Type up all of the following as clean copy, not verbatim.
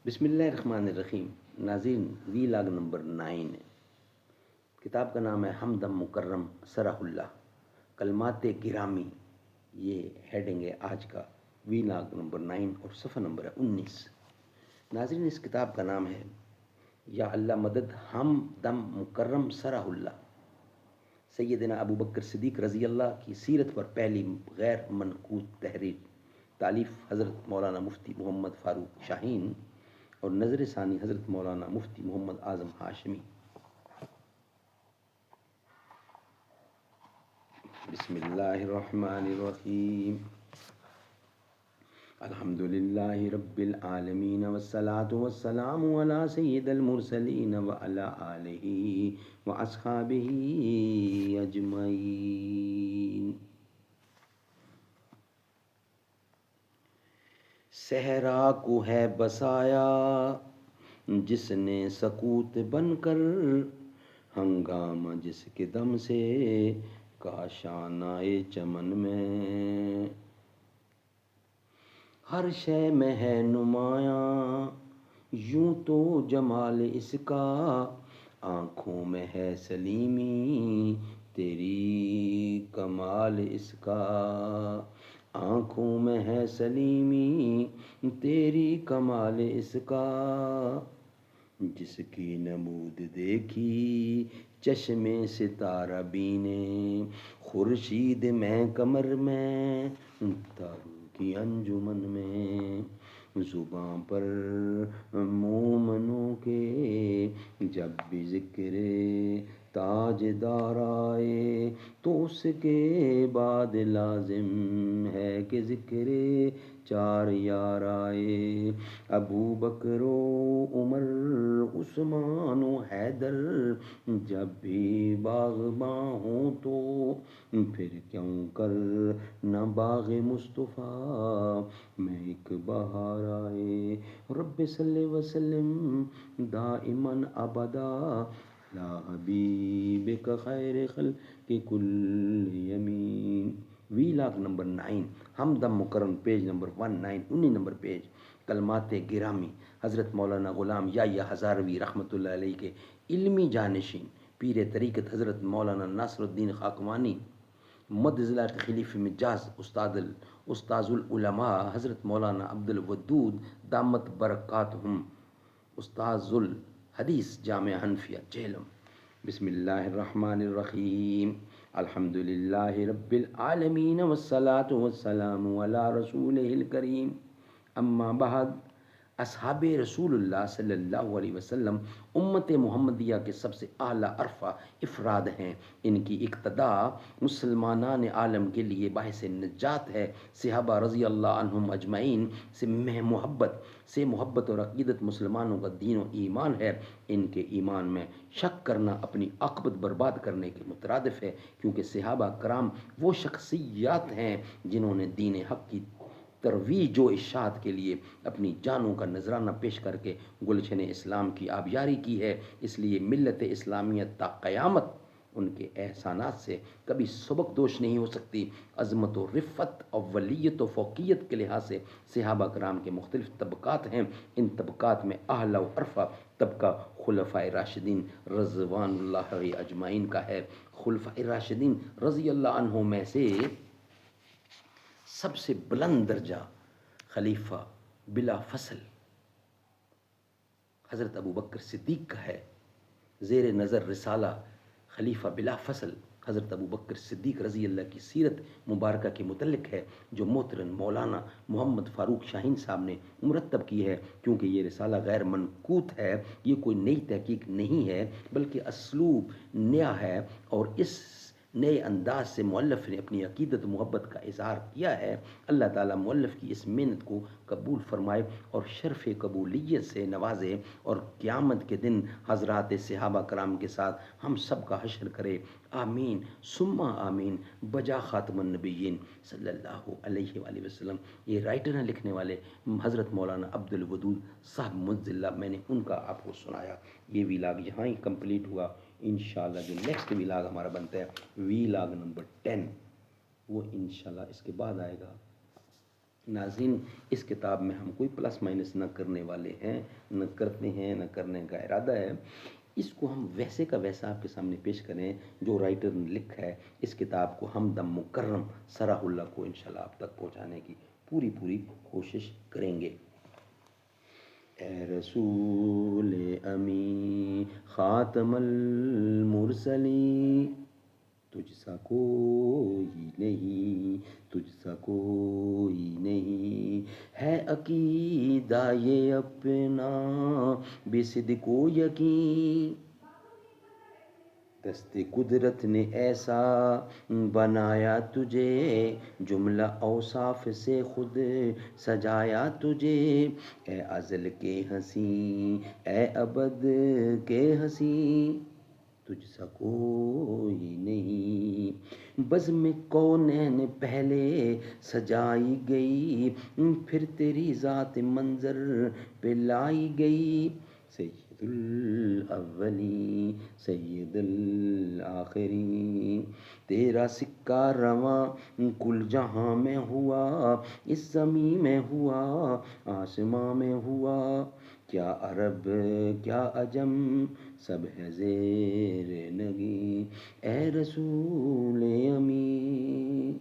بسم اللہ الرحمن الرحیم۔ ناظرین، وی لاگ نمبر 9 ہے۔ کتاب کا نام ہے ہمدم مکرم سرہ اللہ، کلمات گرامی، یہ ہیڈنگ ہے آج کا وی لاگ نمبر 9 اور صفحہ نمبر ہے 19۔ ناظرین، اس کتاب کا نام ہے یا اللہ مدد ہمدم مکرم سرہ اللہ، سیدنا ابو بکر صدیق رضی اللہ کی سیرت پر پہلی غیر منقوط تحریر، تالیف حضرت مولانا مفتی محمد فاروق شاہین اور نظر ثانی حضرت مولانا مفتی محمد اعظم ہاشمی۔ بسم اللہ الرحمن الرحیم۔ الحمد للہ رب العالمین والصلاة والسلام علی سید المرسلین وعلی آلہ واصحابہ اجمعین۔ صحرا کو ہے بسایا جس نے سکوت بن کر، ہنگامہ جس کے دم سے کاشانۂ چمن میں، ہر شے میں ہے نمایاں یوں تو جمال اس کا، آنکھوں میں ہے سلیمی تیری کمال اس کا، آنکھوں میں ہے سلیمی تیری کمال اس کا، جس کی نمود دیکھی چشم ستارہ بینے، خورشید میں قمر میں تاروں کی انجمن میں، زباں پر مومنوں کے جب بھی ذکر تاجدار آئے، تو اس کے بعد لازم ہے کہ ذکر چار یار آئے، ابو بکر و عمر عثمان و حیدر جب بھی باغباں ہوں تو پھر کیوں کر نہ باغ مصطفیٰ میں ایک بہار آئے، رب صلی وسلم دائماً ابدا علی حبیبک خیر خلق کل یمین۔ وی لاگ نمبر 9، ہمدم مکرم، پیج نمبر 19 نمبر پیج، کلمات گرامی، حضرت مولانا غلام یحییٰ ہزاروی رحمۃ اللہ علیہ کے علمی جانشین پیر طریقت حضرت مولانا ناصر الدین خاکوانی مد ضلع خلیف مجاز، استاذ العلماء حضرت مولانا عبد الودود دامت برکاتہم، استاذ الحدیث جامعہ حنفیہ جہلم۔ بسم اللہ الرحمن الرحیم۔ الحمد للہ رب العالمین والصلاة والسلام علی رسولہ الکریم، اما بعد۔ اصحاب رسول اللہ صلی اللہ علیہ وسلم امت محمدیہ کے سب سے اعلیٰ عرفہ افراد ہیں۔ ان کی اقتداء مسلمانان عالم کے لیے باعث نجات ہے۔ صحابہ رضی اللہ عنہم اجمعین سے محبت اور عقیدت مسلمانوں کا دین و ایمان ہے۔ ان کے ایمان میں شک کرنا اپنی عاقبت برباد کرنے کے مترادف ہے، کیونکہ صحابہ کرام وہ شخصیات ہیں جنہوں نے دین حق کی ترویج و اشاعت کے لیے اپنی جانوں کا نذرانہ پیش کر کے گلشن اسلام کی آبیاری کی ہے۔ اس لیے ملت اسلامیہ تا قیامت ان کے احسانات سے کبھی سبک دوش نہیں ہو سکتی۔ عظمت و رفت، اولیت و فوقیت کے لحاظ سے صحابہ کرام کے مختلف طبقات ہیں۔ ان طبقات میں اعلیٰ و عرفہ طبقہ خلفائے راشدین رضوان اللہ علیہ اجمعین کا ہے۔ خلفائے راشدین رضی اللہ عنہ میں سے سب سے بلند درجہ خلیفہ بلا فصل حضرت ابو بکر صدیق کا ہے۔ زیر نظر رسالہ خلیفہ بلا فصل حضرت ابو بکر صدیق رضی اللہ کی سیرت مبارکہ کے متعلق ہے، جو محترم مولانا محمد فاروق شاہین صاحب نے مرتب کی ہے۔ کیونکہ یہ رسالہ غیر منقوط ہے، یہ کوئی نئی تحقیق نہیں ہے، بلکہ اسلوب نیا ہے، اور اس نئے انداز سے مؤلف نے اپنی عقیدت و محبت کا اظہار کیا ہے۔ اللہ تعالیٰ مؤلف کی اس محنت کو قبول فرمائے اور شرف قبولیت سے نوازے، اور قیامت کے دن حضرات صحابہ کرام کے ساتھ ہم سب کا حشر کرے، آمین ثم آمین، بجا خاتم النبیین صلی اللہ علیہ وآلہ وسلم۔ یہ رائٹر ہیں، لکھنے والے حضرت مولانا عبد الودود صاحب مدظلہ، میں نے ان کا آپ کو سنایا۔ یہ ویلاگ یہاں ہی کمپلیٹ ہوا۔ انشاءاللہ جو نیکسٹ ویلاگ ہمارا بنتا ہے ویلاگ نمبر 10، وہ انشاءاللہ اس کے بعد آئے گا۔ ناظرین، اس کتاب میں ہم کوئی پلس مائنس نہ کرنے والے ہیں، نہ کرتے ہیں، نہ کرنے کا ارادہ ہے۔ اس کو ہم ویسے کا ویسا آپ کے سامنے پیش کریں جو رائٹر نے لکھا ہے۔ اس کتاب کو ہم دم مکرم سراہ اللہ کو انشاءاللہ آپ تک پہنچانے کی پوری کوشش کریں گے۔ اے رسول امی خاتم المرسلین، تجھ سا کوئی نہیں، تجھ سا کوئی نہیں، ہے عقیدہ یہ اپنا بصدق و یقین، دست قدرت نے ایسا بنایا تجھے، جملہ اوصاف سے خود سجایا تجھے، اے ازل کے ہنسی، اے ابد کے ہنسی، تجھ سا کوئی نہیں، بزم کونین پہلے سجائی گئی، پھر تیری ذات منظر پہ لائی گئی، سید الاولین سید الآخرین، تیرا سکہ رواں کل جہاں میں ہوا، اس زمین میں ہوا، آسماں میں ہوا، کیا عرب کیا عجم سب ہے زیر نگیں، اے رسول امی،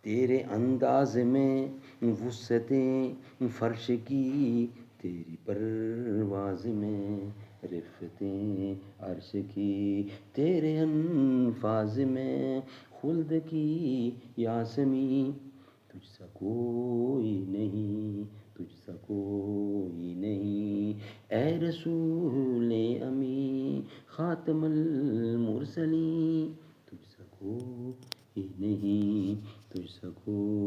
تیرے انداز میں وسعتیں فرش کی، تیری پرواز میں رفتیں عرش کی، تیرے انفاظ میں خلد کی یاسمین، تجھ سا کوئی نہیں، تجھ سا کوئی نہیں، اے رسول امی خاتم المرسلین، تجھ سا کوئی نہیں، تجھ سا کوئی